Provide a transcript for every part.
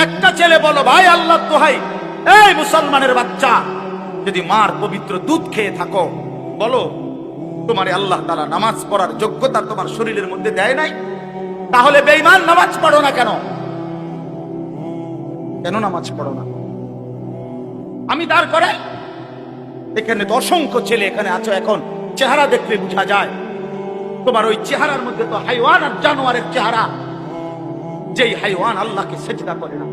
একটা ছেলে বলো, ভাই আল্লাহ দোহাই, এই মুসলমানের বাচ্চা, যদি মার পবিত্র দুধ খেয়ে থাকো, বলো তোমারে আল্লাহ তাআলা নামাজ পড়ার যোগ্যতা তোমার শরীরের মধ্যে দেয় নাই? তাহলে বেঈমান নামাজ পড়ো না কেন? কেন নামাজ পড়ো না? আমি দাঁড় করাই, এখানে তো অসংখ্য ছেলে এখানে আছো, এখন চেহারা দেখলে বোঝা যায় তোমার ওই চেহারার মধ্যে তো হাইওয়ান আর জানোয়ারের চেহারা। যেই হাইওয়ান আল্লাহকে সেজদা করে না।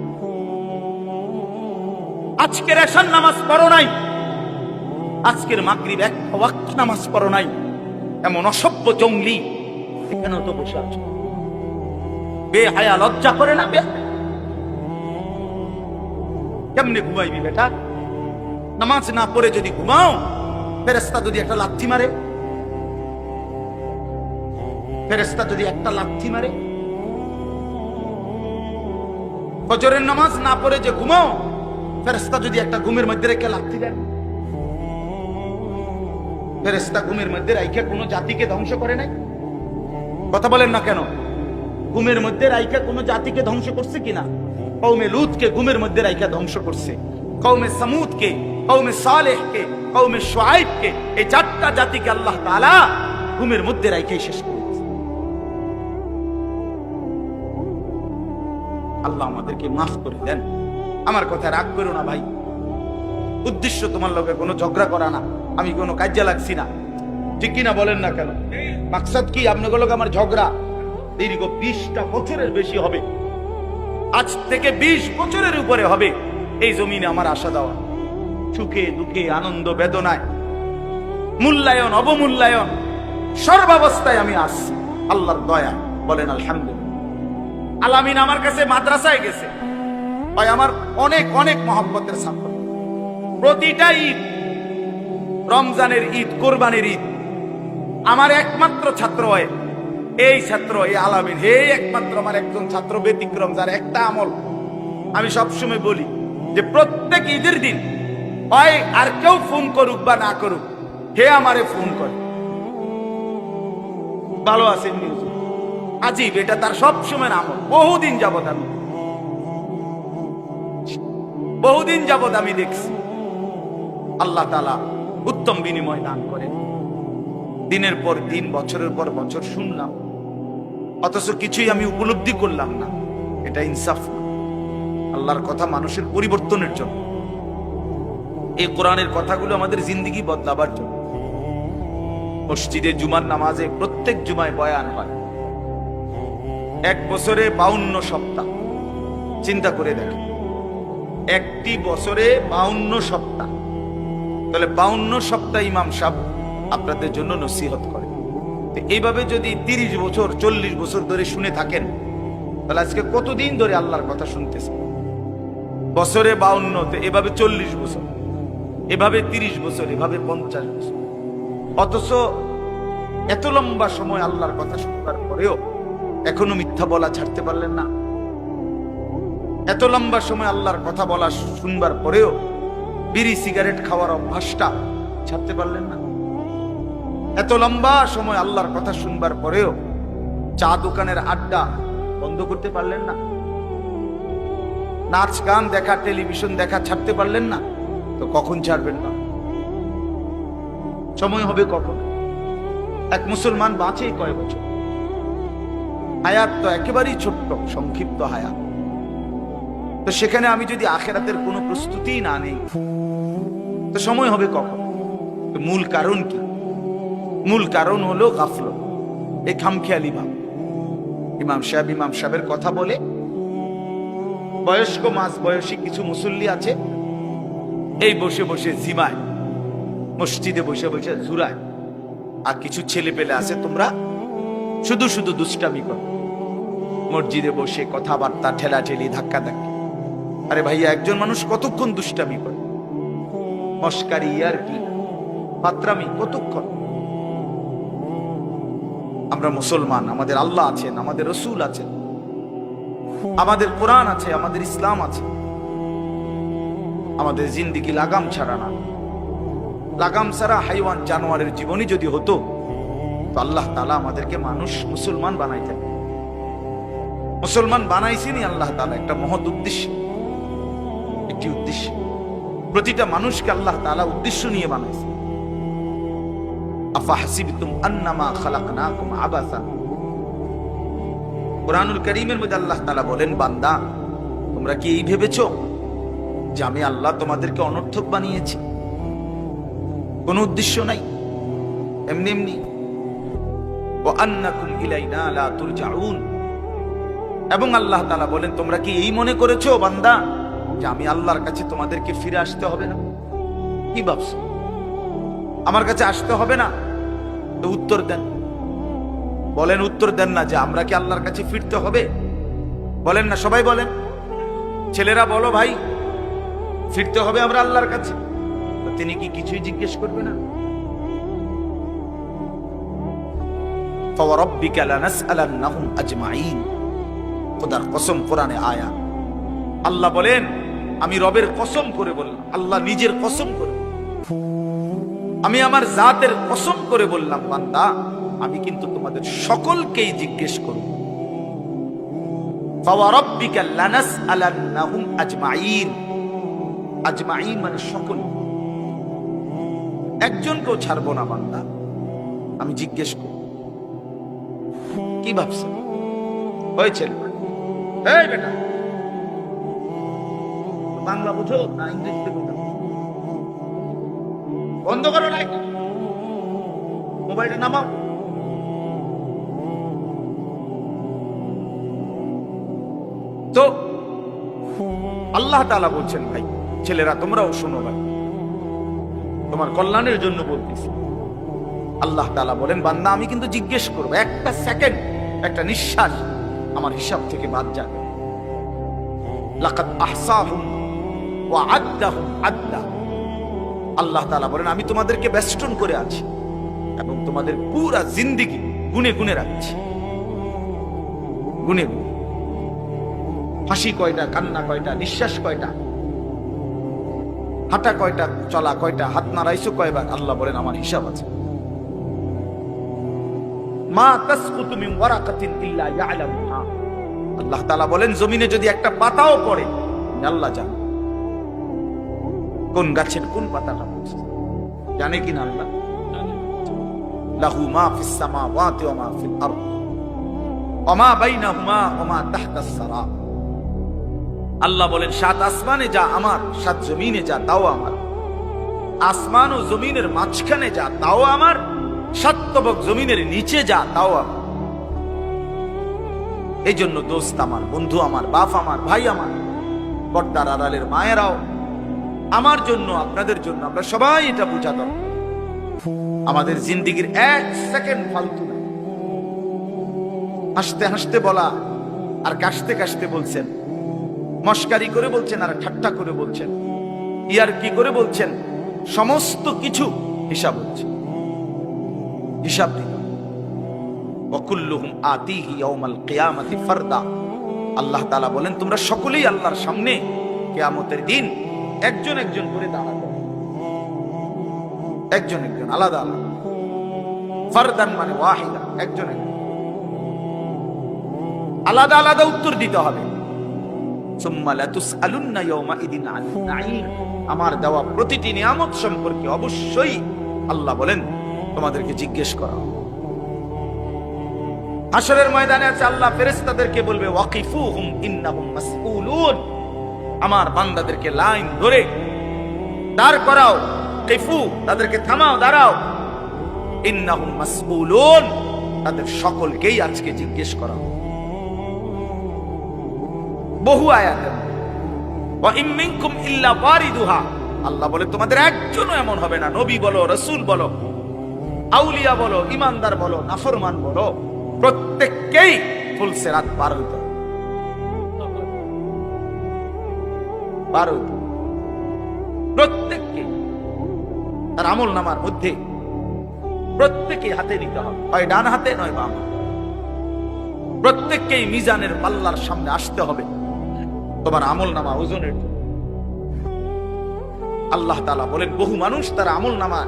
আজকের এশার নামাজ পড়ো নাই, আজকের মাগরিব এক ওয়াক্ত নামাজ পড়ো নাই, এমন অসভ্য জঙ্গলি এখানেও তো বসে আছো। বেহায়া, লজ্জা করে না? কেমনে ঘুমাইবি বেটা? নামাজ না পড়ে যদি ঘুমাও, ফেরেশতা যদি একটা লাথি মারে, ফেরেশতা যদি একটা লাথি মারে, ফজরের নামাজ না পড়ে যে ঘুমাও, ফেরেশতা যদি একটা ঘুমের মধ্যে রেখে লাথি দেন। ফেরেশতা ঘুমের মধ্যে রাইখা কোনো জাতিকে ধ্বংস করে নাই? কথা বলেন না কেন? ঘুমের মধ্যে রাইখা কোনো জাতিকে ধ্বংস করছে কিনা? কওমে লূতকে ঘুমের মধ্যে রাইখা ধ্বংস করছে, কওমে সামুদকে, কওমে সালেহকে, কওমে শুআইবকে, এই চারটা জাতিকে আল্লাহ তাআলা ঘুমের মধ্যে রাইখাই শেষ করেছে। আল্লাহ আমাদেরকে মাফ করে দেন। আমার কথা রাগ করো না ভাই, উদ্দেশ্য তোমার লগে কোনো ঝগড়া করা না, আমি কোনো কাজে লাগছি না, ঠিক কিনা বলেন না কেন? মাকসাদ কি? আপনাদের লগে আমার ঝগড়া দীর্ঘ 20টা বছরের বেশি হবে, আজ থেকে 20 বছরের উপরে হবে এই জমিনে আমার আসা যাওয়া, সুখে দুঃখে আনন্দ বেদনায়, মূল্যায়ন অবমূল্যায়ন, সর্বাবস্থায় আমি আসছি আল্লাহর দয়া। বলেন আলহামদুলিল্লাহ। আলামিন আমার কাছে মাদ্রাসায় গেছে, ভাই আমার অনেক অনেক মহব্বতের ছাত্র। প্রতিটা ঈদ, রমজানের ঈদ, কোরবানির ঈদ, আমার একমাত্র ছাত্র হয় এই ছাত্র, এই আলামিন, হে একমাত্র আমার একজন ছাত্র ব্যতিক্রম, যার একটা আমল আমি সবসময় বলি যে প্রত্যেক ঈদের দিন হয় আর কেউ ফোন করুক বা না করুক, হে আমারে ফোন করে, ভালো আছেন নিউজ, আজিব, এটা তার সবসময় আমল। বহুদিন যাবত আমি দেখছি। আল্লাহ তাআলা উত্তম বিনিময় দান করেন। দিনের পর দিন, বছরের পর বছর শুনলাম, অথচ কিছুই আমি উপলব্ধি করলাম না। এটা ইনসাফ না। আল্লাহর কথা মানুষের পরিবর্তনের জন্য, এই কোরআনের কথাগুলো আমাদের জিন্দেগি বদলাবার জন্য। মসজিদে জুমার নামাজে প্রত্যেক জুমায় বয়ান হয়, 1 বছরে 52 সপ্তাহ। চিন্তা করে দেখেন, একটি বছরে 52 সপ্তাহ, তাহলে 52 সপ্তাহ ইমাম সাহেব আপনাদের জন্য নসিহত করে। এইভাবে যদি 30 বছর 40 বছর ধরে শুনে থাকেন, তাহলে আজকে কতদিন ধরে আল্লাহর কথা শুনতেছেন? বছরে 52, এভাবে 40 বছর, এভাবে 30 বছর, এভাবে 50 বছর। অথচ এত লম্বা সময় আল্লাহর কথা শুনবার পরেও এখনো মিথ্যা বলা ছাড়তে পারলেন না। এত লম্বা সময় আল্লাহর কথা বলা শুনবার পরেও বিড়ি সিগারেট খাওয়ার অভ্যাসটা ছাড়তে পারলেন না। এত লম্বা সময় আল্লাহর কথা শুনবার পরেও চা দোকানের আড্ডা বন্ধ করতে পারলেন না। নাচ গান দেখা, টেলিভিশন দেখা ছাড়তে পারলেন না। তো কখন ছাড়বেন না? সময় হবে কখন? এক মুসলমান বাঁচে কয় বছর? হায়াত তো একেবারেই ছোট্ট, সংক্ষিপ্ত হায়াত। তো সেখানে আমি যদি আখিরাতের কোনো প্রস্তুতি না নেই, তো সময় হবে কখন? তো মূল কারণ কি? মূল কারণ হলো গাফলত, এই খামখেয়ালি ভাব। ইমাম সাহেবের কথা বলে, বয়স্ক মাঝ বয়সী কিছু মুসল্লি আছে, এই বসে বসে জিমায়, মসজিদে বসে বসে ঝুরায়। আর কিছু ছেলে পেলে আছে, তোমরা শুধু শুধু দুষ্টামি করো, মসজিদে বসে কথাবার্তা, ঠেলাঠেলি, ধাক্কাধাক্কি। আরে ভাইয়া, একজন মানুষ কতক্ষণ দুষ্টামি করে? মস্কারি, ইয়ারকি, ফাত্রামি কতক্ষণ? আমরা মুসলমান, আমাদের আল্লাহ আছেন, আমাদের রসুল আছেন, আমাদের কোরআন আছে, আমাদের ইসলাম আছে। আমাদের জিন্দেগি লাগাম ছাড়া না। লাগাম ছাড়া হাইওয়ান জানোয়ারের জীবনই যদি হতো, তো আল্লাহ তাআলা আমাদেরকে মানুষ, মুসলমান বানাইতেন। মুসলমান বানাইছেনই আল্লাহ তাআলা একটা মহৎ উদ্দেশ্য, একটি উদ্দেশ্য। প্রতিটা মানুষকে আল্লাহ তাআলা উদ্দেশ্য নিয়ে বানাইছে। আফাহাসিবতুম আন্নামা খালাকনাকুম আবাসা। কুরআনুল কারীমের মধ্যে আল্লাহ তাআলা বলেন, বান্দা তোমরা কি এই ভেবেছো যে আমি আল্লাহ তোমাদেরকে অনর্থক বানিয়েছি? কোনো উদ্দেশ্য নাই, এমনি এমনি। ওয়া আন্নাকুম ইলাইনা লা তুরজাউন। এবং আল্লাহ তাআলা বলেন, তোমরা কি এই মনে করেছো বান্দা যে আমি আল্লাহর কাছে তোমাদেরকে ফিরে আসতে হবে না? কি ভাবছো আমার কাছে আসতে হবে না? তো উত্তর দেন, বলেন, উত্তর দেন না যে আমরা কি আল্লাহর কাছে ফিরতে হবে? বলেন না, সবাই বলেন, ছেলেরা বলো ভাই, ফিরতে হবে আমরা আল্লাহর কাছে। তো তিনি কি কিছুই জিজ্ঞেস করবে না? ফাওয়ারাব্বিকা লানাসআলান্নাহুম আজমাইন। খোদার কসম, কোরআনে আয়াত। আল্লাহ বলেন, আমি রবের কসম করে বললাম, আল্লাহ নিজের কসম করে, আমি আমার জাতের কসম করে বললাম, বান্দা আমি কিন্তু তোমাদের সকলকেই জিজ্ঞেস করব। ফাওয়ারাব্বিকা লানাসআলান্নাহুম আজমাইন। আজমাইন মানে সকল, একজনকেও ছাড়বো না বান্দা, আমি জিজ্ঞেস করব। কি ভাবছেন? হয়েছে? এই বেটা, বাংলা বুঝো না ইংলিশ বুঝো? বন্ধ করো লাইট, মোবাইলটা নামাও। তো আল্লাহ তাআলা বলছেন, ভাই ছেলেরা তোমরাও শোনো, ভাই তোমার কল্যাণের জন্য বলতেছি। আল্লাহ তাআলা বলেন, বান্দা আমি কিন্তু জিজ্ঞেস করবো, একটা সেকেন্ড, একটা নিঃশ্বাস আমার হিসাব থেকে বাদ যাবে। লাকাদ আহসাহুম ওয়া আদ্দাহুম আদ্দা। আল্লাহ তাআলা বলেন, আমি তোমাদেরকে বেষ্টন করে আছি এবং তোমাদের পুরা জিন্দেগি গুনে গুনে রাখছি, গুনে গুনে। হাসি কয়টা, কান্না কয়টা, নিঃশ্বাস কয়টা, হাঁটা কয়টা, চলা কয়টা, হাত নাড়াইছো কয়বার, আল্লাহ বলেন আমার হিসাব আছে। মা তাসকুতু মিন ওয়ারাকাতিন ইল্লা ইয়ালামুহা। আল্লাহ তাআলা বলেন, জমিনে যদি একটা পাতাও পড়ে আল্লাহ জানে, কোন গাছের কোন পাতাটা পড়ছে জানে কিনা আল্লাহ। লাহু মা ফিস সামাওয়াতি ওয়া মা ফিল আরদ ওয়া মা বাইনাহুমা ওয়া মা তাহতাস সারা। আল্লাহ বলেন, সাত আসমানে যা আমার, সাত জমিনে যা তাও আমার, আসমান ও জমিনের মাঝখানে যা তাও আমার, সাত তবক জমিনের নিচে যা তাও আমার। এই জন্য দোস্ত আমার, বন্ধু আমার, বাপ আমার, ভাই আমার, পর্দার আড়ালের মায়েরাও, আমার জন্য, আপনাদের জন্য, আমরা সবাই এটা বুঝা দরকার। আমাদের জিন্দেগির এক সেকেন্ড ফালতু না। হাসতে হাসতে বলা আর কাশতে কাশতে বলছেন, মস্কারি করে বলছেন আর ঠাট্টা করে বলছেন, ইয়ার কি করে বলছেন, সমস্ত কিছু হিসাব হচ্ছে, হিসাব দিতে। ওয়াকুল্লুহুম আতিহি ইয়াউমাল কিয়ামাতি ফারদা। আল্লাহ তাআলা বলেন, তোমরা সকলেই আল্লাহর সামনে কিয়ামতের দিন একজন একজন করে দাঁড়াবে, একজন একজন, আলাদা আলাদা। ফারদান মানে ওয়াহিদা, একজন একজন, আলাদা আলাদা উত্তর দিতে হবে। সুম্মা লাতুসআলুন্না ইয়াউমাইদিন আনিন নাঈম। আমার দেওয়া প্রতিটি নিয়ামত সম্পর্কে অবশ্যই আল্লাহ বলেন তোমাদেরকে জিজ্ঞেস করা হবে। হাশরের ময়দানে আছে, আল্লাহ ফেরেশতাদেরকে বলবে, ওয়াকিফুহুম ইন্নাহুম মাসউলুন। আমার বান্দাদেরকে লাইন ধরে দাঁড় করাও, কিফু, তাদেরকে থামাও, দাঁড়াও। ইন্নাহুম মাসউলুন, তাদের সকলকেই আজকে জিজ্ঞেস করা হবে। বহু আয়াতে ওয়া ইম মিনকুম ইল্লা ওয়ারিদুহা। আল্লাহ বলে, তোমাদের একজনও এমন হবে না, নবী বলো, রাসূল বলো, আউলিয়া বলো, ইমানদার বলো, নাফরমান বলো, প্রত্যেককেই ফুল সিরাত পার হইতে হবে, পার হইতে হবে। প্রত্যেককে তার আমল নামার মধ্যে প্রত্যেকে হাতে নিতে হবে, হয় ডান হাতে নয় বাম হাতে। প্রত্যেককেই মিজানের পাল্লার সামনে আসতে হবে তোমার আমল নামা ওজনের জন্য। আল্লাহ তাআলা বলেন, বহু মানুষ তার আমল নামা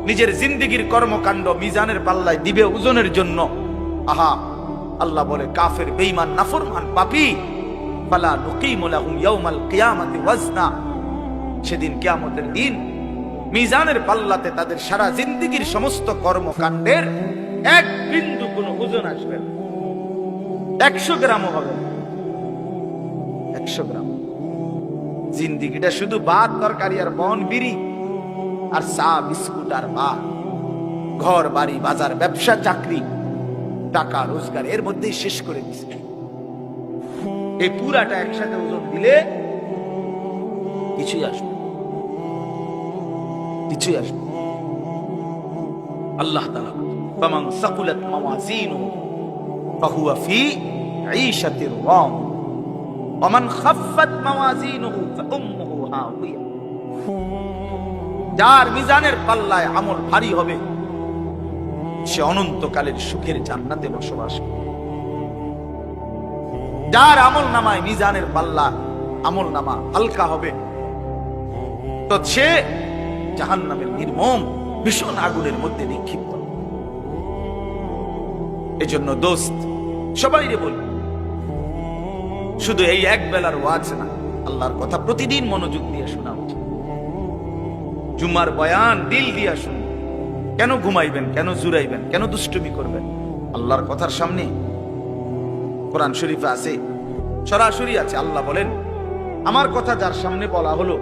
নিজের জিন্দেগির কর্মকাণ্ড মিজানের পাল্লায় দিবে ওজনের জন্য। আহা, আল্লাহ বলে কাফের, বেঈমান, নাফরমান, পাপী, ফালা নুকিমু লাহুম ইয়াউমাল কিয়ামাতি ওয়াজনা, সেদিন কিয়ামতের দিন মিজানের পাল্লাতে তাদের সারা জিন্দেগীর সমস্ত কর্মকাণ্ডের এক বিন্দু কোনো ওজন আসবে না, 100 গ্রামও হবে না, 100 গ্রাম। জিন্দেগিটা শুধু ভাত তরকারি আর বন বিড়ি আর চা বিস্কুট আর ভাত, ঘর বাড়ি বাজার ব্যবসা চাকরি টাকা রোজগার এর মধ্যেই শেষ করে দিচ্ছে। এই পুরাটা একসাথে ওজন দিলে কিছুই আসবে, কিছুই আসবে। আল্লাহ তাআলা ফামান সাকুলাত মাওয়াজিনুহু ফাহুয়া ফি ঈশাতির রাদিয়া ওয়া মান খাফফাত মাওয়াজিনুহু ফাউম্মুহু হাওিয়া, যার মিজানের পাল্লায় আমল ভারী হবে সে অনন্তকালের সুখের জান্নাতে বসবাস করবে। যার আমল নামায় মিজানের পাল্লা আমল নামা হালকা হবে তো সে জাহান্নামের নির্মম ভীষণ আগুনের মধ্যে নিক্ষিপ্ত। এজন্য দোস্ত সবাইরে বলি, শুধু এই এক বেলার ওয়াজ না, আল্লাহর কথা প্রতিদিন মনোযোগ দিয়ে শোনা উচিত। জুমার বয়ান দিল দিয়া শুনুন। কেন ঘুমাইবেন, কেন জুরাইবেন, কেন দুষ্টুমি করবেন? আল্লাহর কথার সামনে কোরআন শরীফে আছে, সরাসরি আছে, আল্লাহ বলেন আমার কথা যার সামনে বলা হলো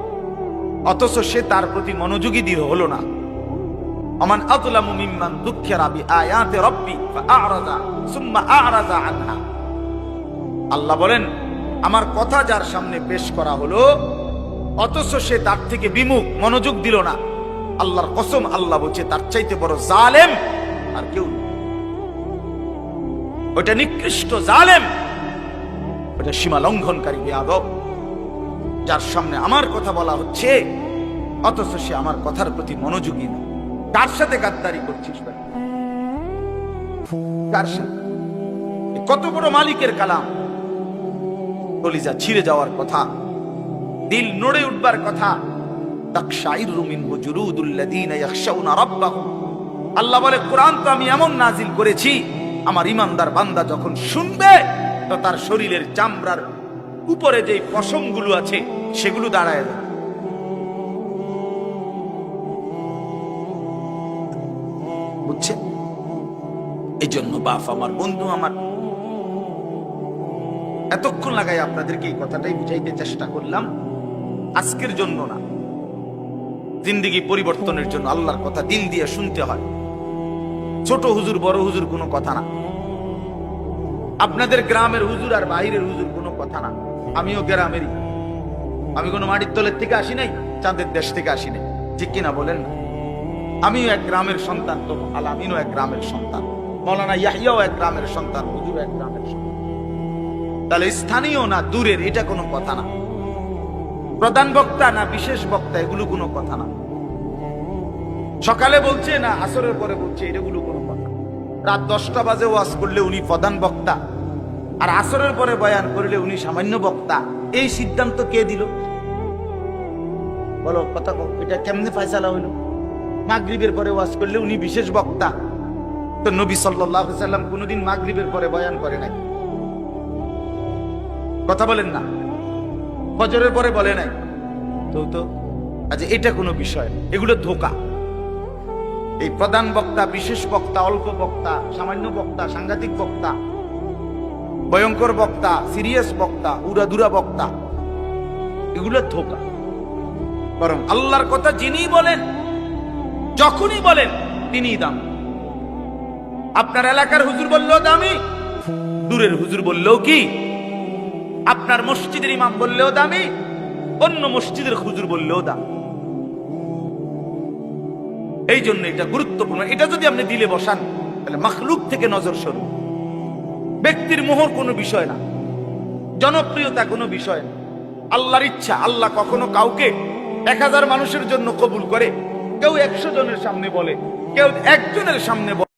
অথচ সে তার প্রতি মনোযোগী দৃঢ় হলো না, আমান আযলামু মিম্মান যুক্কিরা বিআয়াতি রাব্বি ফাআরাযা সুম্মা আ'রাযা আনহা। আল্লাহ বলেন আমার কথা যার সামনে পেশ করা হলো অথচ সে তার থেকে বিমুখ, মনোযোগ দিল না, আল্লাহর কসম আল্লাহ বলছে তার চাইতে বড় জালেম আর কেউ নেই। ওটা নিকৃষ্ট জালেম, ওটা সীমা লঙ্ঘনকারী বেয়াদব, যার সামনে আমার কথা বলা হচ্ছে অথচ সে আমার কথার প্রতি মনোযোগী না। কার সাথে গাদ্দারি করছিস ভাই? কার সাথে? কত বড় মালিকের কালাম, কলিজা ছিঁড়ে যাওয়ার কথা, দিল নড়ে উঠবার কথা। তাকশাইরু মিনহু জুলুদুল্লাযীনা ইয়াখশাউনা রাব্বাহুম। আল্লাহ বলে কোরআন তো আমি এমন নাজিল করেছি আমার ইমানদার বান্দা যখন শুনবে তো তার শরীরের চামড়ার উপরে যে পশমগুলো আছে সেগুলো দাঁড়ায় যাবে। বুঝছে? এই জন্য বাপ আমার, বন্ধু আমার, এতক্ষণ লাগাই আপনাদেরকে এই কথাটাই বুঝাইতে চেষ্টা করলাম। আজকের জন্য না, জিন্দেগি পরিবর্তনের জন্য আল্লাহর কথা দিল দিয়ে শুনতে হয়। ছোট হুজুর বড় হুজুর কোনো কথা না, আপনাদের গ্রামের হুজুর আর বাহিরের হুজুর কোনো কথা না। আমিও গ্রামেরই, আমি কোনো মাটির তলের থেকে আসি নাই, চাঁদের দেশ থেকে আসি নাই, ঠিক কিনা বলেন না? আমিও এক গ্রামের সন্তান, তো আলামিনও এক গ্রামের সন্তান, মৌলানা ইয়াহিয়াও এক গ্রামের সন্তান, হুজুর এক গ্রামের সন্তান। তাহলে স্থানীয় না দূরের এটা কোনো কথা না, প্রধান বক্তা না বিশেষ বক্তা এগুলো কোনো কথা না, সকালে বলছে না আসরের পরে বলছে এগুলো কোনো কথা। রাত 10টা বাজে ওয়াজ করলে উনি প্রধান বক্তা আর আসরের পরে বয়ান করলে উনি সামান্য বক্তা, এই সিদ্ধান্ত কে দিল? বলো কথা, এটা কেমনে ফয়সালা হইল? মাগরিবের পরে ওয়াজ করলে উনি বিশেষ বক্তা, তো নবী সাল্লাল্লাহু আলাইহি সাল্লাম কোনদিন মাগরিবের পরে বয়ান করে নাই, কথা বলেন না? ফজরের পরে বলে নাই তো আচ্ছা এটা কোনো বিষয়? এগুলো ধোঁকা। এই প্রধান বক্তা, বিশেষ বক্তা, অল্প বক্তা, সামান্য বক্তা, সাংঘাতিক বক্তা, ভয়ঙ্কর বক্তা, সিরিয়াস বক্তা, উড়াধুরা বক্তা, এগুলো ধোঁকা। বরং আল্লাহর কথা যিনি বলেন, যখনই বলেন তিনিই দাম। আপনার এলাকার হুজুর বললেও দামি, দূরের হুজুর বললেও কি, আপনার মসজিদের ইমাম বললেও দামি, অন্য মসজিদের হুজুর বললেও দাম। এই জন্য এটা গুরুত্বপূর্ণ। এটা যদি আপনি দিলে বসান তাহলে মাখলুক থেকে নজর সরু। ব্যক্তির মোহর কোনো বিষয় না, জনপ্রিয়তা কোনো বিষয় না, আল্লাহর ইচ্ছা। আল্লাহ কখনো কাউকে 1000 মানুষের জন্য কবুল করে, কেউ 100 জনের সামনে বলে, কেউ 1 জনের সামনে বলে।